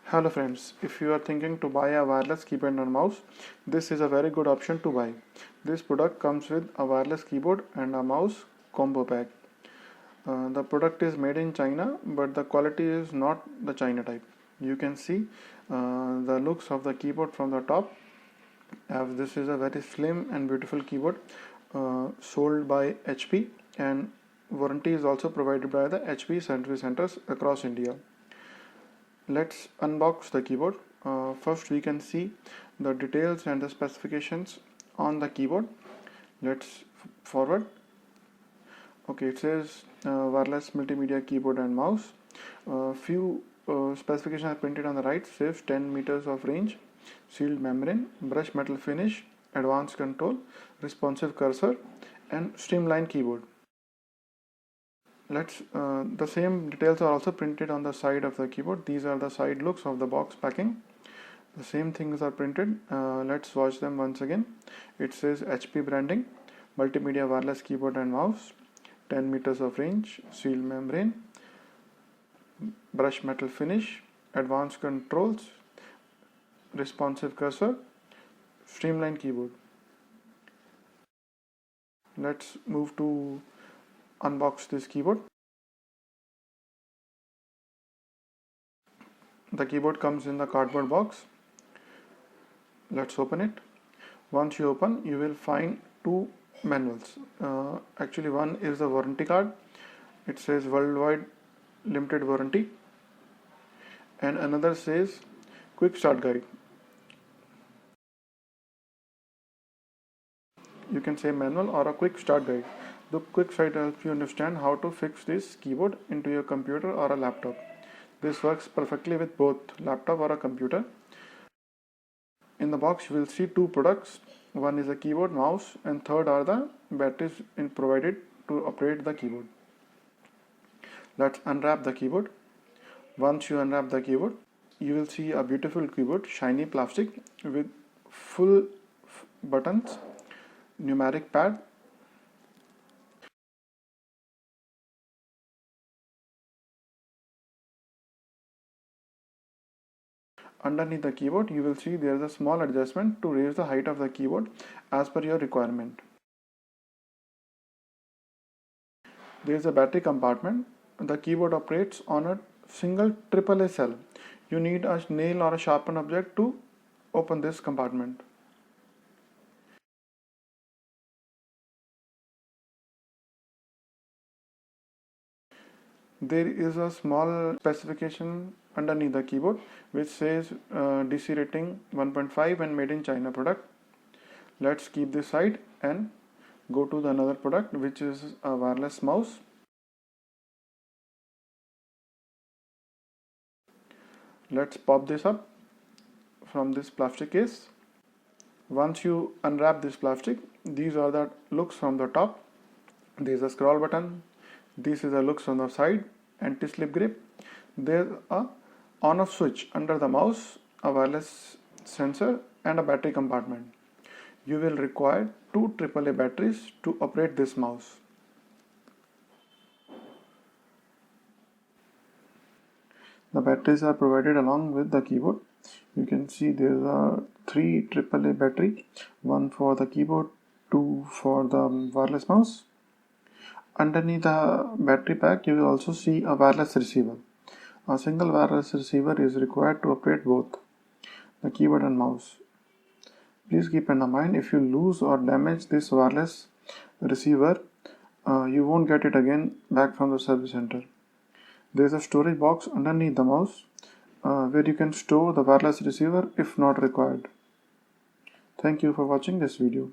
Hello friends, if you are thinking to buy a wireless keyboard and mouse, this is a very good option to buy. This product comes with a wireless keyboard and a mouse combo pack. The product is made in China, but the quality is not the China type. You can see the looks of the keyboard from the top, as this is a very slim and beautiful keyboard sold by HP, and warranty is also provided by the HP service centers across India. Let's unbox the keyboard. First we can see the details and the specifications on the keyboard. Let's forward. Okay, it says wireless multimedia keyboard and mouse. Few specifications are printed on the right. Says 10 meters of range, sealed membrane, brush metal finish, advanced control, responsive cursor, and streamlined keyboard. The same details are also printed on the side of the keyboard. These are the side looks of the box packing. The same things are printed. Let's watch them once again. It says HP branding, multimedia wireless keyboard and mouse, 10 meters of range, sealed membrane, brush metal finish, advanced controls, responsive cursor, streamlined keyboard. Let's move to unbox this keyboard. The keyboard comes in the cardboard box. Let's open it. Once you open, you will find two manuals. Actually, one is the warranty card. It says worldwide limited warranty, and another says quick start guide. You can say manual or a quick start guide. The quick start helps you understand how to fix this keyboard into your computer or a laptop. This works perfectly with both laptop or a computer. In the box you will see two products. One is a keyboard, mouse, and third are the batteries provided to operate the keyboard. Let's unwrap the keyboard. Once you unwrap the keyboard, you will see a beautiful keyboard, shiny plastic with full buttons, numeric pad, underneath the keyboard you will see there is a small adjustment to raise the height of the keyboard as per your requirement. There is a battery compartment. The keyboard operates on a single AAA cell. You need a nail or a sharpened object to open this compartment. There is a small specification underneath the keyboard which says DC rating 1.5 and made in China product. Let's keep this side and go to the another product, which is a wireless mouse. Let's pop this up from this plastic case. Once you unwrap this plastic, these are the looks from the top. There is a scroll button. This is the looks on the side, anti-slip grip. There's a on-off switch under the mouse, a wireless sensor, and a battery compartment. You will require two AAA batteries to operate this mouse. The batteries are provided along with the keyboard. You can see there are three AAA battery, one for the keyboard, two for the wireless mouse. Underneath the battery pack, you will also see a wireless receiver. A single wireless receiver is required to operate both the keyboard and mouse. Please keep in mind, if you lose or damage this wireless receiver, you won't get it again back from the service center. There is a storage box underneath the mouse where you can store the wireless receiver if not required. Thank you for watching this video.